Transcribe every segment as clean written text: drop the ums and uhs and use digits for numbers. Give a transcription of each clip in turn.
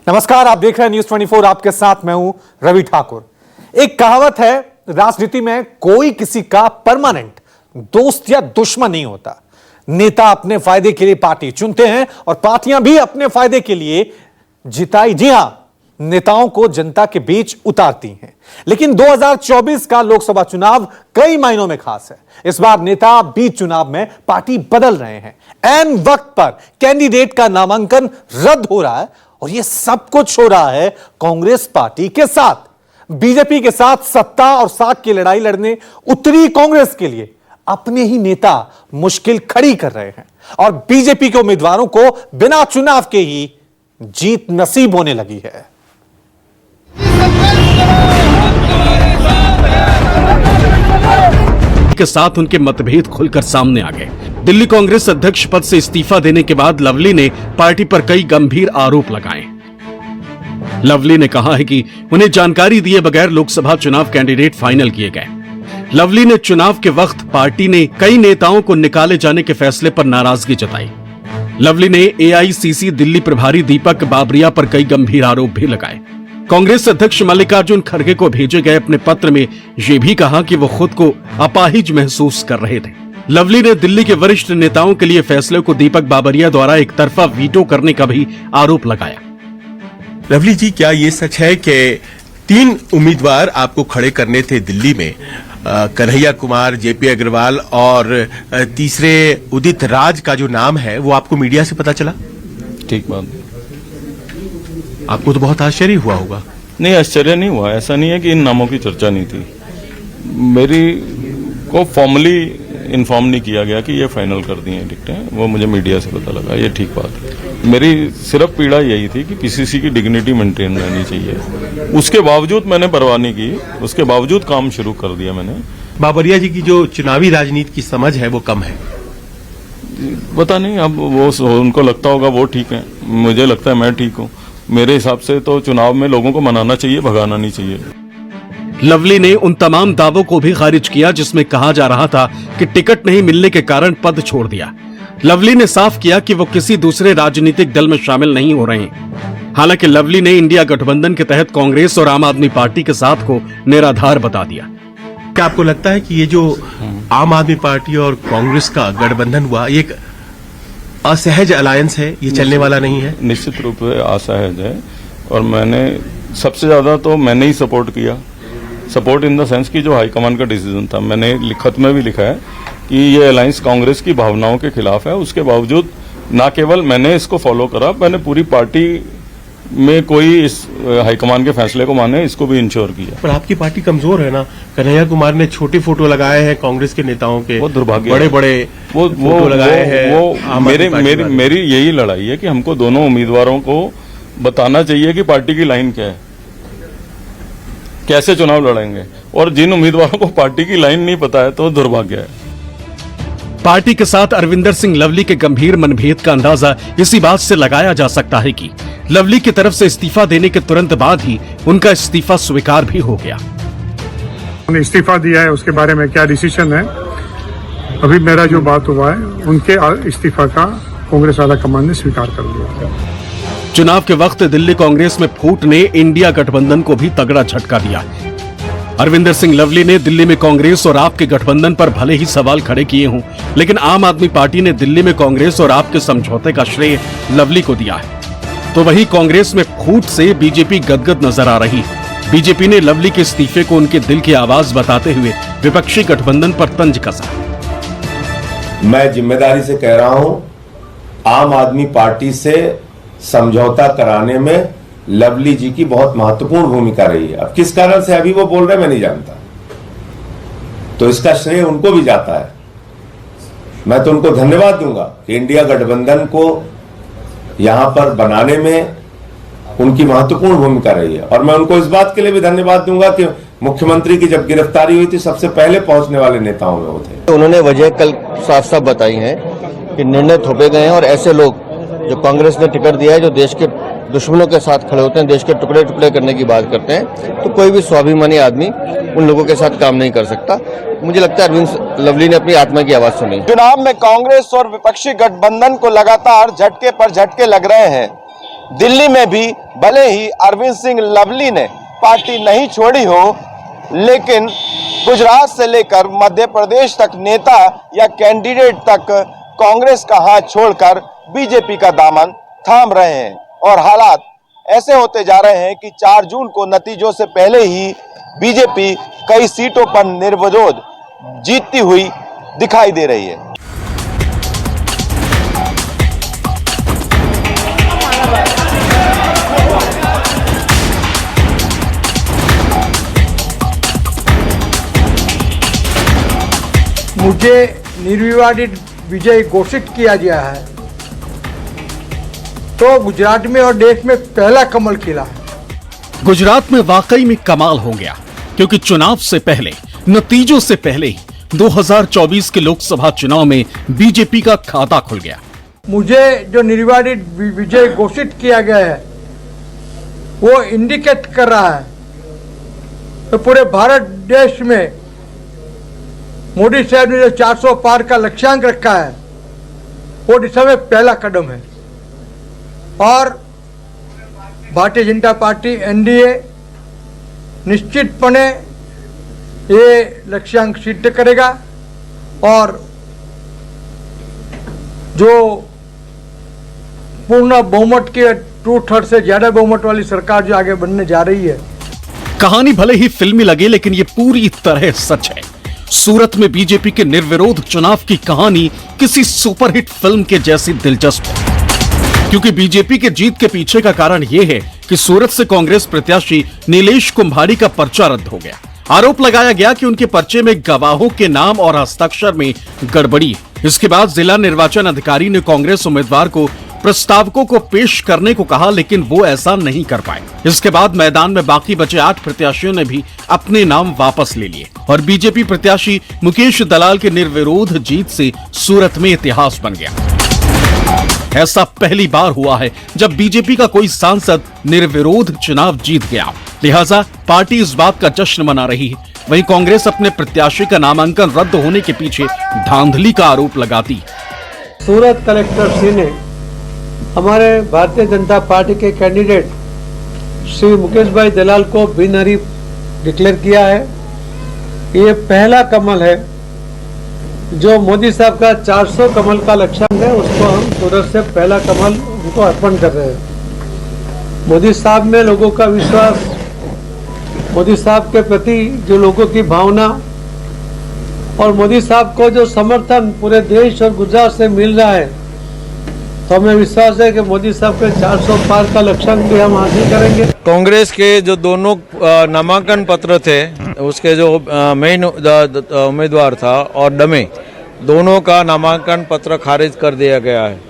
नमस्कार, आप देख रहे हैं न्यूज 24। आपके साथ मैं हूं रवि ठाकुर। एक कहावत है, राजनीति में कोई किसी का परमानेंट दोस्त या दुश्मन नहीं होता। नेता अपने फायदे के लिए पार्टी चुनते हैं और पार्टियां भी अपने फायदे के लिए जी हां, नेताओं को जनता के बीच उतारती हैं। लेकिन 2024 का लोकसभा चुनाव कई मायनों में खास है। इस बार नेता बीच चुनाव में पार्टी बदल रहे हैं। ऐन वक्त पर कैंडिडेट का नामांकन रद्द हो रहा है और यह सब कुछ हो रहा है कांग्रेस पार्टी के साथ। बीजेपी के साथ सत्ता और साख की लड़ाई लड़ने उतरी कांग्रेस के लिए अपने ही नेता मुश्किल खड़ी कर रहे हैं और बीजेपी के उम्मीदवारों को बिना चुनाव के ही जीत नसीब होने लगी है। के साथ उनके मतभेद खुलकर सामने आ गए। दिल्ली कांग्रेस अध्यक्ष पद से इस्तीफा देने के बाद लवली ने पार्टी पर कई गंभीर आरोप लगाए। लवली ने कहा है कि उन्हें जानकारी दिए बगैर लोकसभा चुनाव कैंडिडेट फाइनल किए गए। लवली ने चुनाव के वक्त पार्टी ने कई नेताओं को निकाले जाने के फैसले पर नाराजगी जताई। लवली ने एआईसीसी दिल्ली प्रभारी दीपक बाबरिया पर कई गंभीर आरोप भी लगाए। कांग्रेस अध्यक्ष मल्लिकार्जुन खड़गे को भेजे गए अपने पत्र में यह भी कहा कि वो खुद को अपाहिज महसूस कर रहे थे। लवली ने दिल्ली के वरिष्ठ नेताओं के लिए फैसले को दीपक बाबरिया द्वारा एक तरफा वीटो करने का भी आरोप लगाया। लवली जी, क्या ये सच है कि 3 उम्मीदवार आपको खड़े करने थे दिल्ली में, कन्हैया कुमार, जेपी अग्रवाल और तीसरे उदित राज का जो नाम है वो आपको मीडिया से पता चला? ठीक बात। आपको तो बहुत आश्चर्य हुआ होगा। नहीं, आश्चर्य नहीं हुआ। ऐसा नहीं है कि इन नामों की चर्चा नहीं थी। मेरी को फॉर्मली इन्फॉर्म नहीं किया गया कि ये फाइनल कर दी हैं टिकटें। वो मुझे मीडिया से पता लगा। ये ठीक बात है। मेरी सिर्फ पीड़ा यही थी कि पीसीसी की डिग्निटी मेंटेन रहनी चाहिए। उसके बावजूद मैंने परवाह नहीं की। उसके बावजूद काम शुरू कर दिया मैंने। बाबरिया जी की जो चुनावी राजनीति की समझ है वो कम है। पता नहीं, अब वो उनको लगता होगा वो ठीक है। मुझे लगता है मैं ठीक हूँ। मेरे हिसाब से तो चुनाव में लोगों को मनाना चाहिए, भगाना नहीं चाहिए। लवली ने उन तमाम दावों को भी खारिज किया जिसमें कहा जा रहा था कि टिकट नहीं मिलने के कारण पद छोड़ दिया। लवली ने साफ किया कि वो किसी दूसरे राजनीतिक दल में शामिल नहीं हो रहे हैं। हालांकि लवली ने इंडिया गठबंधन के तहत कांग्रेस और आम आदमी पार्टी के साथ को निराधार बता दिया। क्या आपको लगता है कि ये जो आम आदमी पार्टी और कांग्रेस का गठबंधन हुआ, ये एक असहज अलायंस है, ये चलने वाला नहीं है? निश्चित रूप से असहज है और मैंने सबसे ज्यादा तो मैंने ही सपोर्ट किया। सपोर्ट इन द सेंस की जो हाईकमान का डिसीजन था, मैंने खत में भी लिखा है कि ये अलायंस कांग्रेस की भावनाओं के खिलाफ है। उसके बावजूद न केवल मैंने इसको फॉलो करा, मैंने पूरी पार्टी में कोई इस हाईकमान के फैसले को माने, इसको भी इंश्योर किया। पर आपकी पार्टी कमजोर है ना। कन्हैया कुमार ने छोटे फोटो लगाए हैं कांग्रेस के नेताओं के, वो दुर्भाग्य, बड़े बड़े फोटो लगाए हैं। मेरी यही लड़ाई है कि हमको दोनों उम्मीदवारों को बताना चाहिए कि पार्टी की लाइन क्या है, कैसे चुनाव लड़ेंगे। और जिन उम्मीदवारों को पार्टी की लाइन नहीं पता है तो दुर्भाग्य है। पार्टी के साथ अरविंदर सिंह लवली के गंभीर मनभेद का अंदाजा इसी बात से लगाया जा सकता है कि लवली की तरफ से इस्तीफा देने के तुरंत बाद ही उनका इस्तीफा स्वीकार भी हो गया। उन्होंने इस्तीफा दिया है, उसके बारे में क्या डिसीजन है, अभी मेरा जो बात हुआ है उनके इस्तीफा का कांग्रेस आला कमान ने स्वीकार कर लिया। चुनाव के वक्त दिल्ली कांग्रेस में फूट ने इंडिया गठबंधन को भी तगड़ा झटका दिया। अरविंदर सिंह लवली ने दिल्ली में कांग्रेस और आप के गठबंधन पर भले ही सवाल खड़े किए हों, लेकिन आम आदमी पार्टी ने दिल्ली में कांग्रेस और आप के समझौते का श्रेय लवली को दिया है। तो वहीं कांग्रेस में फूट से बीजेपी गदगद नजर आ रही है। बीजेपी ने लवली के इस्तीफे को उनके दिल की आवाज बताते हुए विपक्षी गठबंधन पर तंज कसा। मैं जिम्मेदारी से कह रहा हूं, आम आदमी पार्टी से समझौता कराने में लवली जी की बहुत महत्वपूर्ण भूमिका रही है। अब किस कारण से अभी वो बोल रहे हैं मैं नहीं जानता, तो इसका श्रेय उनको भी जाता है। मैं तो उनको धन्यवाद दूंगा कि इंडिया गठबंधन को यहां पर बनाने में उनकी महत्वपूर्ण भूमिका रही है। और मैं उनको इस बात के लिए भी धन्यवाद दूंगा कि मुख्यमंत्री की जब गिरफ्तारी हुई थी सबसे पहले पहुंचने वाले नेताओं में वो थे। उन्होंने वजह कल साफ साफ बताई है कि निर्णय थोपे गए हैं और ऐसे लोग जो कांग्रेस ने टिकट दिया है, जो देश के दुश्मनों के साथ खड़े होते हैं, देश के टुकड़े टुकड़े करने की बात करते हैं, तो कोई भी स्वाभिमानी आदमी उन लोगों के साथ काम नहीं कर सकता। मुझे लगता है अरविंद लवली ने अपनी आत्मा की आवाज सुनी। चुनाव में कांग्रेस और विपक्षी गठबंधन को लगातार झटके पर झटके लग रहे हैं। दिल्ली में भी भले ही अरविंद सिंह लवली ने पार्टी नहीं छोड़ी हो, लेकिन गुजरात से लेकर मध्य प्रदेश तक नेता या कैंडिडेट तक कांग्रेस का हाथ छोड़कर बीजेपी का दामन थाम रहे हैं और हालात ऐसे होते जा रहे हैं कि 4 जून को नतीजों से पहले ही बीजेपी कई सीटों पर निर्विरोध जीतती हुई दिखाई दे रही है। मुझे निर्विवादित विजय घोषित किया गया है तो गुजरात में और देश में पहला कमल खिला है। गुजरात में वाकई में कमाल हो गया, क्योंकि चुनाव से पहले, नतीजों से पहले ही 2024 के लोकसभा चुनाव में बीजेपी का खाता खुल गया। मुझे जो निर्विवादित विजय घोषित किया गया है वो इंडिकेट कर रहा है तो पूरे भारत देश में मोदी साहब ने जो 400 पार का लक्ष्यांक रखा है वो दिशा में पहला कदम है और भारतीय जनता पार्टी एनडीए निश्चितपणे ये लक्ष्यांक सिद्ध करेगा और जो पूर्ण बहुमत के 2/3 से ज्यादा बहुमत वाली सरकार जो आगे बनने जा रही है। कहानी भले ही फिल्मी लगे, लेकिन ये पूरी तरह सच है। सूरत में बीजेपी के निर्विरोध चुनाव की कहानी किसी सुपरहिट फिल्म के जैसी दिलचस्प है, क्योंकि बीजेपी के जीत के पीछे का कारण यह है कि सूरत से कांग्रेस प्रत्याशी नीलेश कुंभारी का पर्चा रद्द हो गया। आरोप लगाया गया कि उनके पर्चे में गवाहों के नाम और हस्ताक्षर में गड़बड़ी है। इसके बाद जिला निर्वाचन अधिकारी ने कांग्रेस उम्मीदवार को प्रस्तावकों को पेश करने को कहा, लेकिन वो ऐसा नहीं कर पाए। इसके बाद मैदान में बाकी बचे 8 प्रत्याशियों ने भी अपने नाम वापस ले लिए और बीजेपी प्रत्याशी मुकेश दलाल के निर्विरोध जीत से सूरत में इतिहास बन गया। ऐसा पहली बार हुआ है जब बीजेपी का कोई सांसद निर्विरोध चुनाव जीत गया, लिहाजा पार्टी इस बात का जश्न मना रही है। वहीं कांग्रेस अपने प्रत्याशी का नामांकन रद्द होने के पीछे धांधली का आरोप लगाती है। सूरत कलेक्टर श्री ने हमारे भारतीय जनता पार्टी के कैंडिडेट श्री मुकेश भाई दलाल को बिनहरीफ डिक्लेयर किया है। ये पहला कमल है जो मोदी साहब का 400 कमल का लक्ष्यांक है, उसको हम सूरत से पहला कमल उनको अर्पण कर रहे हैं। मोदी साहब में लोगों का विश्वास, मोदी साहब के प्रति जो लोगों की भावना और मोदी साहब को जो समर्थन पूरे देश और गुजरात से मिल रहा है, तो हमें विश्वास है कि मोदी साहब के 400 पार का लक्ष्यांक भी हम हासिल करेंगे। कांग्रेस के जो दोनों नामांकन पत्र थे, उसके जो मेन उम्मीदवार था और डमे, दोनों का नामांकन पत्र खारिज कर दिया गया है।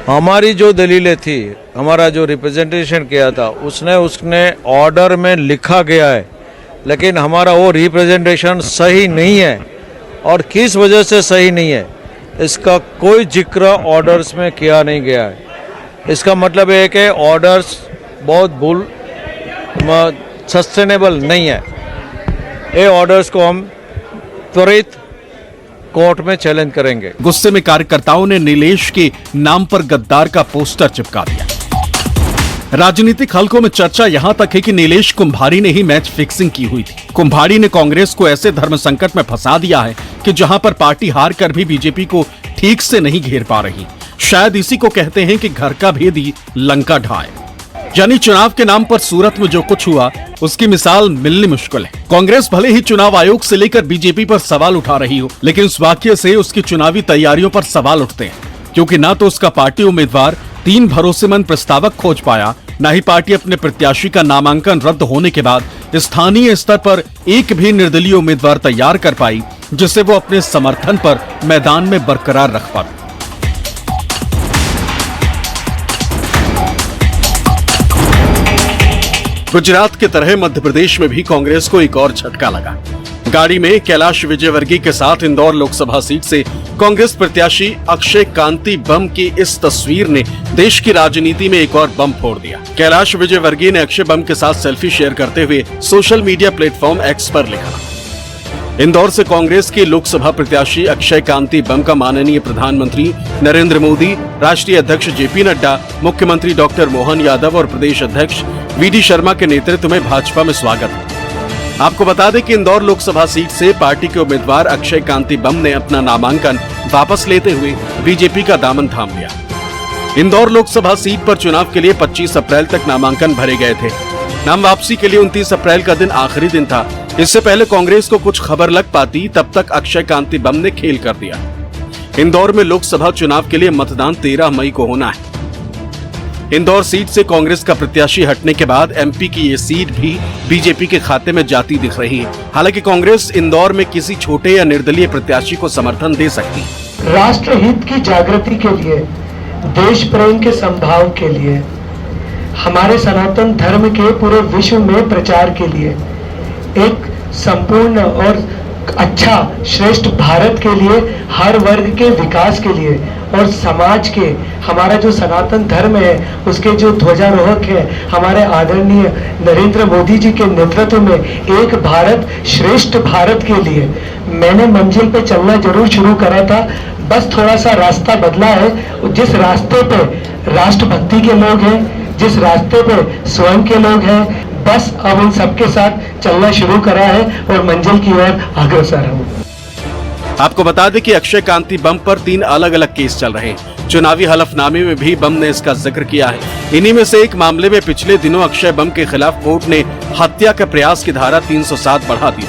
हमारी जो दलीलें थी, हमारा जो रिप्रेजेंटेशन किया था, उसने ऑर्डर में लिखा गया है, लेकिन हमारा वो रिप्रेजेंटेशन सही नहीं है। और किस वजह से सही नहीं है, इसका कोई जिक्र ऑर्डर्स में किया नहीं गया है। इसका मतलब है कि ऑर्डर्स बहुत सस्टेनेबल नहीं है। ये ऑर्डर्स को हम त्वरित कोर्ट में चैलेंज करेंगे। गुस्से में कार्यकर्ताओं ने नीलेश के नाम पर गद्दार का पोस्टर चिपका दिया। राजनीतिक हलकों में चर्चा यहां तक है कि नीलेश कुंभारी ने ही मैच फिक्सिंग की हुई थी। कुंभारी ने कांग्रेस को ऐसे धर्म संकट में फंसा दिया है कि जहां पर पार्टी हार कर भी बीजेपी को ठीक से नहीं घेर पा रही। शायद इसी को कहते हैं कि घर का भेदी लंका ढाए। यानी चुनाव के नाम पर सूरत में जो कुछ हुआ उसकी मिसाल मिलनी मुश्किल है। कांग्रेस भले ही चुनाव आयोग से लेकर बीजेपी पर सवाल उठा रही हो, लेकिन इस वाकये से उसकी चुनावी तैयारियों पर सवाल उठते हैं, क्योंकि न तो उसका पार्टी उम्मीदवार 3 भरोसेमंद प्रस्तावक खोज पाया, न ही पार्टी अपने प्रत्याशी का नामांकन रद्द होने के बाद स्थानीय स्तर पर एक भी निर्दलीय उम्मीदवार तैयार कर पाई जिसे वो अपने समर्थन पर मैदान में बरकरार रख पाए। गुजरात की तरह मध्य प्रदेश में भी कांग्रेस को एक और झटका लगा। गाड़ी में कैलाश विजयवर्गीय के साथ इंदौर लोकसभा सीट से कांग्रेस प्रत्याशी अक्षय कांति बम की इस तस्वीर ने देश की राजनीति में एक और बम फोड़ दिया। कैलाश विजयवर्गीय ने अक्षय बम के साथ सेल्फी शेयर करते हुए सोशल मीडिया प्लेटफॉर्म एक्स पर लिखा, इंदौर से कांग्रेस के लोकसभा प्रत्याशी अक्षय कांति बम का माननीय प्रधानमंत्री नरेंद्र मोदी, राष्ट्रीय अध्यक्ष जेपी नड्डा, मुख्यमंत्री डॉक्टर मोहन यादव और प्रदेश अध्यक्ष वीडी शर्मा के नेतृत्व में भाजपा में स्वागत है। आपको बता दें कि इंदौर लोकसभा सीट से पार्टी के उम्मीदवार अक्षय कांति बम ने अपना नामांकन वापस लेते हुए बीजेपी का दामन थाम लिया। इंदौर लोकसभा सीट पर चुनाव के लिए 25 अप्रैल तक नामांकन भरे गए थे। नाम वापसी के लिए 29 अप्रैल का दिन आखिरी दिन था। इससे पहले कांग्रेस को कुछ खबर लग पाती तब तक अक्षय कांति बम ने खेल कर दिया। इंदौर में लोकसभा चुनाव के लिए मतदान 13 मई को होना है। इंदौर सीट से कांग्रेस का प्रत्याशी हटने के बाद एमपी की ये सीट भी बीजेपी के खाते में जाती दिख रही है। हालांकि कांग्रेस इंदौर में किसी छोटे या निर्दलीय प्रत्याशी को समर्थन दे सकती है। राष्ट्र हित की जागृति के लिए, देश प्रेम के संभाव के लिए, हमारे सनातन धर्म के पूरे विश्व में प्रचार के लिए, एक संपूर्ण और अच्छा श्रेष्ठ भारत के लिए, हर वर्ग के विकास के लिए और समाज के, हमारा जो सनातन धर्म है उसके जो ध्वजारोहक है हमारे आदरणीय नरेंद्र मोदी जी के नेतृत्व में एक भारत श्रेष्ठ भारत के लिए मैंने मंजिल पे चलना जरूर शुरू करा था। बस थोड़ा सा रास्ता बदला है। जिस रास्ते पे राष्ट्रभक्ति के लोग हैं, जिस रास्ते पे स्वयं के लोग हैं, बस अब उन सबके साथ चलना शुरू करा है और मंजिल की ओर अग्रसर हूँ। आपको बता दें कि अक्षय कांति बम पर 3 अलग अलग केस चल रहे हैं। चुनावी हलफनामे में भी बम ने इसका जिक्र किया है। इन्हीं में से एक मामले में पिछले दिनों अक्षय बम के खिलाफ कोर्ट ने हत्या के प्रयास की धारा 307 बढ़ा दी।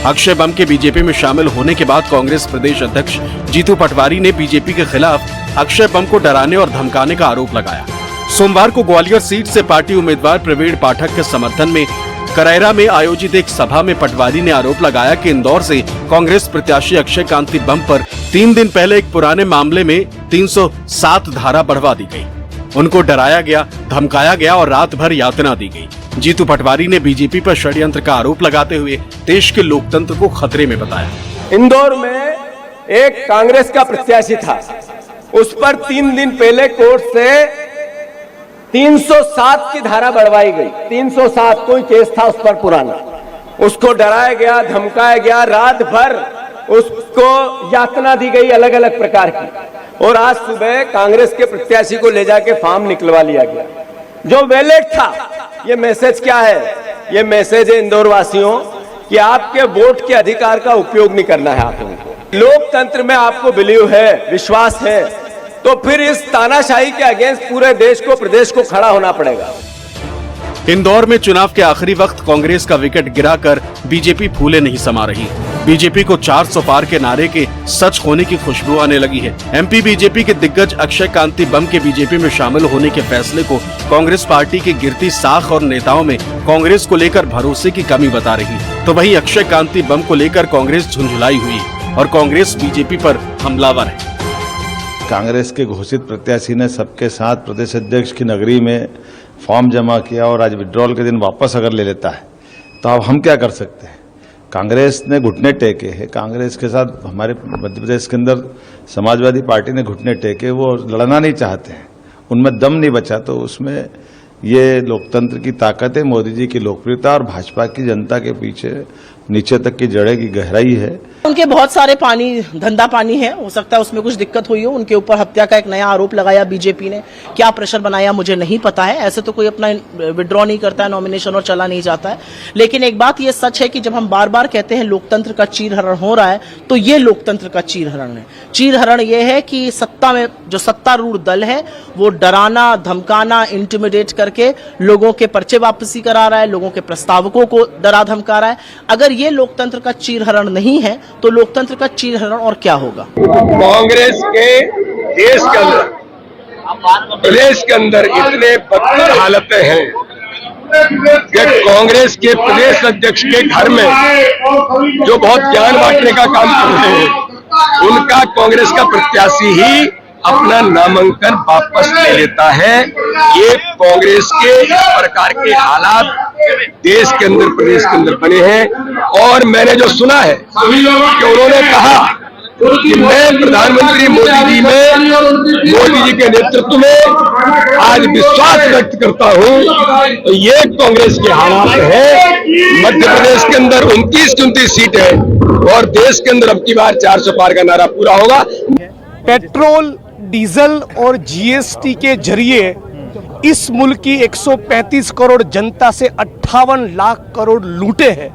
अक्षय बम के बीजेपी में शामिल होने के बाद कांग्रेस प्रदेश अध्यक्ष जीतू पटवारी ने बीजेपी के खिलाफ अक्षय बम को डराने और धमकाने का आरोप लगाया। सोमवार को ग्वालियर सीट से पार्टी उम्मीदवार प्रवीण पाठक के समर्थन में करैरा में आयोजित एक सभा में पटवारी ने आरोप लगाया कि इंदौर से कांग्रेस प्रत्याशी अक्षय कांति बम पर 3 दिन पहले एक पुराने मामले में 307 धारा बढ़वा दी गई। उनको डराया गया, धमकाया गया और रात भर यातना दी गई। जीतू पटवारी ने बीजेपी पर षड्यंत्र का आरोप लगाते हुए देश के लोकतंत्र को खतरे में बताया। इंदौर में एक कांग्रेस का प्रत्याशी था, उस पर 3 दिन पहले कोर्ट से 307 की धारा बढ़वाई गई। 307 कोई केस था उस पर पुराना, उसको डराया गया, धमकाया गया, रात भर उसको यातना दी गई अलग अलग प्रकार की। और आज सुबह कांग्रेस के प्रत्याशी को ले जाके फॉर्म निकलवा लिया गया जो वैलिड था। ये मैसेज क्या है? ये मैसेज है इंदौर वासियों कि आपके वोट के अधिकार का उपयोग नहीं करना है आप लोगों को। लोकतंत्र में आपको बिलीव है, विश्वास है, तो फिर इस तानाशाही के अगेंस्ट पूरे देश को, प्रदेश को खड़ा होना पड़ेगा। इंदौर में चुनाव के आखिरी वक्त कांग्रेस का विकेट गिराकर बीजेपी फूले नहीं समा रही। बीजेपी को 400 पार के नारे के सच होने की खुशबू आने लगी है। एमपी बीजेपी के दिग्गज अक्षय कांति बम के बीजेपी में शामिल होने के फैसले को कांग्रेस पार्टी की गिरती साख और नेताओं में कांग्रेस को लेकर भरोसे की कमी बता रही। तो वहीं अक्षय कांति बम को लेकर कांग्रेस झुंझुलाई हुई और कांग्रेस बीजेपी पर हमलावर है। कांग्रेस के घोषित प्रत्याशी ने सबके साथ प्रदेश अध्यक्ष की नगरी में फॉर्म जमा किया और आज विड्रॉल के दिन वापस अगर ले लेता है तो अब हम क्या कर सकते हैं? कांग्रेस ने घुटने टेके हैं। कांग्रेस के साथ हमारे मध्य प्रदेश के अंदर समाजवादी पार्टी ने घुटने टेके, वो लड़ना नहीं चाहते हैं, उनमें दम नहीं बचा। तो उसमें ये लोकतंत्र की ताकत है, मोदी जी की लोकप्रियता और भाजपा की जनता के पीछे नीचे तक की जड़ें की गहराई है। उनके बहुत सारे पानी, धंधा पानी है, हो सकता है उसमें कुछ दिक्कत हुई हो। उनके ऊपर हत्या का एक नया आरोप लगाया बीजेपी ने, क्या प्रेशर बनाया मुझे नहीं पता है। ऐसे तो कोई अपना विड्रॉ नहीं करता है नॉमिनेशन और चला नहीं जाता है। लेकिन एक बात ये सच है कि जब हम बार बार कहते हैं लोकतंत्र का चीरहरण हो रहा है, तो ये लोकतंत्र का चीरहरण है। चीरहरण ये है कि सत्ता में जो सत्तारूढ़ दल है वो डराना, धमकाना, इंटिमिडेट करके लोगों के पर्चे वापसी करा रहा है, लोगों के प्रस्तावकों को डरा धमका रहा है। अगर ये लोकतंत्र का चीरहरण नहीं है तो लोकतंत्र का चीरहरण और क्या होगा? कांग्रेस के देश के अंदर, प्रदेश के अंदर इतने बदतर हालतें हैं कि कांग्रेस के प्रदेश अध्यक्ष के घर में जो बहुत ज्ञान बांटने का काम कर रहे हैं, उनका कांग्रेस का प्रत्याशी ही अपना नामांकन वापस ले लेता है। ये कांग्रेस के इस प्रकार के हालात देश के अंदर, प्रदेश के अंदर बने हैं। और मैंने जो सुना है कि उन्होंने कहा कि मैं प्रधानमंत्री मोदी जी के नेतृत्व में आज विश्वास व्यक्त करता हूं, तो ये कांग्रेस के हालात है। मध्य प्रदेश के अंदर 29-29 सीट है और देश के अंदर अब की बार 400 पार का नारा पूरा होगा। पेट्रोल, डीजल और जीएसटी के जरिए इस मुल्क की 135 करोड़ जनता से 58 लाख करोड़ लूटे हैं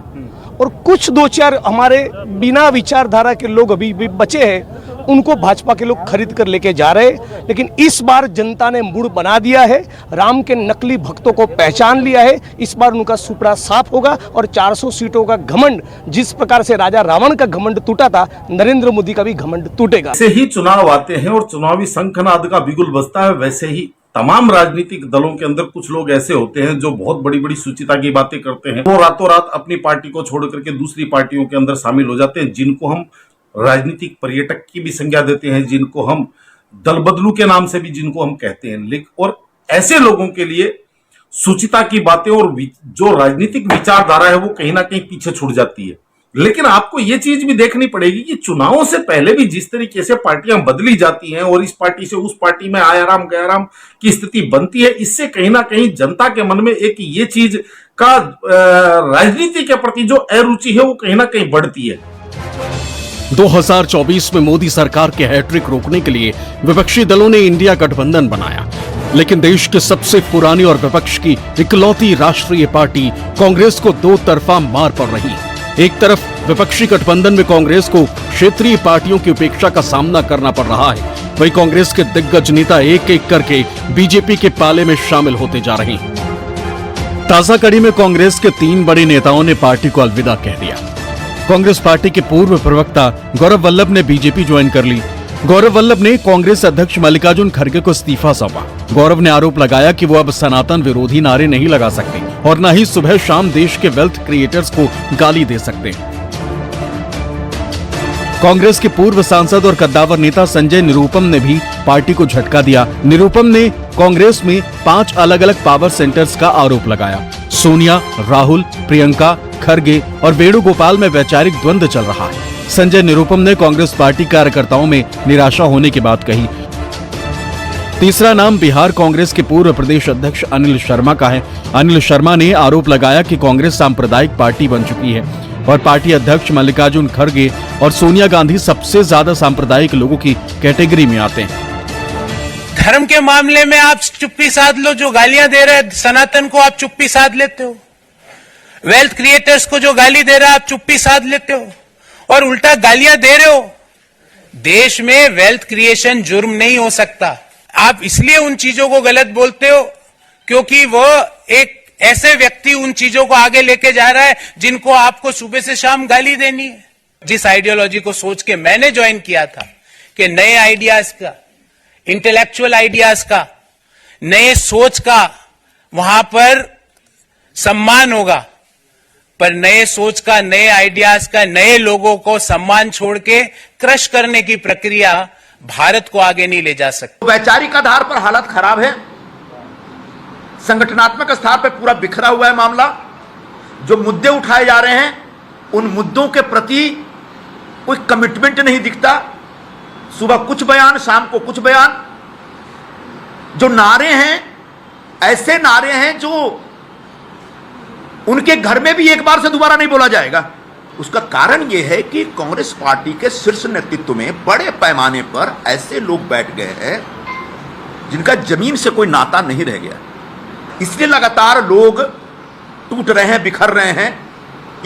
और कुछ दो चार हमारे बिना विचारधारा के लोग अभी भी बचे हैं, उनको भाजपा के लोग खरीद कर लेके जा रहे हैं। लेकिन इस बार जनता ने मूड बना दिया है, राम के नकली भक्तों को पहचान लिया है। इस बार उनका सुपड़ा साफ होगा और 400 सीटों का घमंड, जिस प्रकार से राजा रावण का घमंड टूटा था, नरेंद्र मोदी का भी घमंड टूटेगा। ऐसे ही चुनाव आते हैं और चुनावी शंखनाद का बिगुल बजता है, वैसे ही तमाम राजनीतिक दलों के अंदर कुछ लोग ऐसे होते हैं जो बहुत बड़ी बड़ी सुचिता की बातें करते हैं। वो रातों रात अपनी पार्टी को छोड़ करके दूसरी पार्टियों के अंदर शामिल हो जाते हैं, जिनको हम राजनीतिक पर्यटक की भी संज्ञा देते हैं, जिनको हम दल बदलू के नाम से भी जिनको हम कहते हैं। और ऐसे लोगों के लिए सुचिता की बातें और जो राजनीतिक विचारधारा है वो कहीं ना कहीं पीछे छूट जाती है। लेकिन आपको ये चीज भी देखनी पड़ेगी कि चुनावों से पहले भी जिस तरीके से पार्टियां बदली जाती हैं और इस पार्टी से उस पार्टी में आयाराम गयाराम की स्थिति बनती है, इससे कहीं ना कहीं जनता के मन में एक ये चीज का राजनीति के प्रति जो अरुचि है वो कहीं ना कहीं बढ़ती है। 2024 में मोदी सरकार के हैट्रिक रोकने के लिए विपक्षी दलों ने इंडिया गठबंधन बनाया, लेकिन देश के सबसे पुरानी और विपक्ष की इकलौती राष्ट्रीय पार्टी कांग्रेस को दो तरफा मार पड़ रही। एक तरफ विपक्षी गठबंधन में कांग्रेस को क्षेत्रीय पार्टियों की उपेक्षा का सामना करना पड़ रहा है, वहीं कांग्रेस के दिग्गज नेता एक एक करके बीजेपी के पाले में शामिल होते जा रहे हैं। ताजा कड़ी में कांग्रेस के 3 बड़े नेताओं ने पार्टी को अलविदा कह दिया। कांग्रेस पार्टी के पूर्व प्रवक्ता गौरव वल्लभ ने बीजेपी ज्वाइन कर ली। गौरव वल्लभ ने कांग्रेस अध्यक्ष मल्लिकार्जुन खड़गे को इस्तीफा सौंपा। गौरव ने आरोप लगाया कि वो अब सनातन विरोधी नारे नहीं लगा सकते और न ही सुबह शाम देश के वेल्थ क्रिएटर्स को गाली दे सकते। कांग्रेस के पूर्व सांसद और कद्दावर नेता संजय निरुपम ने भी पार्टी को झटका दिया। निरुपम ने कांग्रेस में 5 अलग अलग पावर सेंटर्स का आरोप लगाया। सोनिया, राहुल, प्रियंका, खरगे और वेणुगोपाल में वैचारिक द्वंद्व चल रहा है। संजय निरुपम ने कांग्रेस पार्टी कार्यकर्ताओं में निराशा होने की बात कही। तीसरा नाम बिहार कांग्रेस के पूर्व प्रदेश अध्यक्ष अनिल शर्मा का है। अनिल शर्मा ने आरोप लगाया कि कांग्रेस सांप्रदायिक पार्टी बन चुकी है और पार्टी अध्यक्ष मल्लिकार्जुन खड़गे और सोनिया गांधी सबसे ज्यादा सांप्रदायिक लोगों की कैटेगरी में आते हैं। धर्म के मामले में आप चुप्पी साध लो, जो गालियां दे रहे हैं सनातन को आप चुप्पी साध लेते हो, वेल्थ क्रिएटर्स को जो गाली दे रहा है आप चुप्पी साध लेते हो और उल्टा गालियां दे रहे हो। देश में वेल्थ क्रिएशन जुर्म नहीं हो सकता। आप इसलिए उन चीजों को गलत बोलते हो क्योंकि वो एक ऐसे व्यक्ति उन चीजों को आगे लेके जा रहा है जिनको आपको सुबह से शाम गाली देनी है। जिस आइडियोलॉजी को सोच के मैंने ज्वाइन किया था कि नए आइडियाज का, इंटेलेक्चुअल आइडियाज का, नए सोच का वहां पर सम्मान होगा, पर नए सोच का, नए आइडियाज का, नए लोगों को सम्मान छोड़ के क्रश करने की प्रक्रिया भारत को आगे नहीं ले जा सकती। वैचारिक आधार पर हालत खराब है, संगठनात्मक स्तर पर पूरा बिखरा हुआ है मामला। जो मुद्दे उठाए जा रहे हैं उन मुद्दों के प्रति कोई कमिटमेंट नहीं दिखता। सुबह कुछ बयान, शाम को कुछ बयान। जो नारे हैं ऐसे नारे हैं जो उनके घर में भी एक बार से दोबारा नहीं बोला जाएगा। उसका कारण यह है कि कांग्रेस पार्टी के शीर्ष नेतृत्व में बड़े पैमाने पर ऐसे लोग बैठ गए हैं जिनका जमीन से कोई नाता नहीं रह गया। इसलिए लगातार लोग टूट रहे हैं, बिखर रहे हैं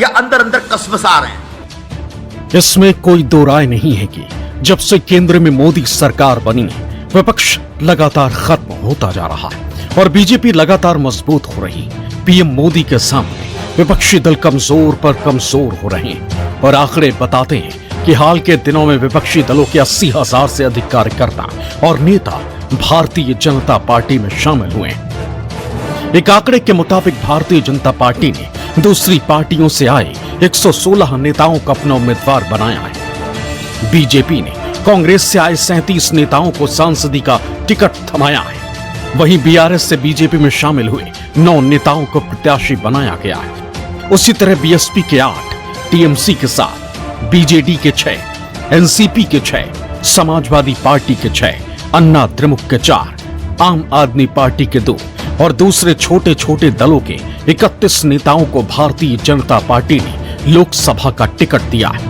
या अंदर अंदर कसमसा रहे हैं। इसमें कोई दो राय नहीं है कि जब से केंद्र में मोदी सरकार बनी है, विपक्ष लगातार खत्म होता जा रहा है और बीजेपी लगातार मजबूत हो रही। पीएम मोदी के सामने विपक्षी दल कमजोर पर कमजोर हो रहे हैं और आंकड़े बताते हैं कि हाल के दिनों में विपक्षी दलों के 80,000 से अधिक कार्यकर्ता और नेता भारतीय जनता पार्टी में शामिल हुए। एक आंकड़े के मुताबिक भारतीय जनता पार्टी ने दूसरी पार्टियों से आए 116 नेताओं को अपना उम्मीदवार बनाया है। बीजेपी ने कांग्रेस से आए 37 नेताओं को सांसदी का टिकट थमाया है। वहीं बीआरएस से बीजेपी में शामिल हुए 9 नेताओं को प्रत्याशी बनाया गया है। उसी तरह बीएसपी के 8, टीएमसी के 7, बीजेडी के 6, एनसीपी के 6, समाजवादी पार्टी के 6, अन्ना द्रमुक के 4, आम आदमी पार्टी के 2 और दूसरे छोटे छोटे दलों के 31 नेताओं को भारतीय जनता पार्टी ने लोकसभा का टिकट दिया है।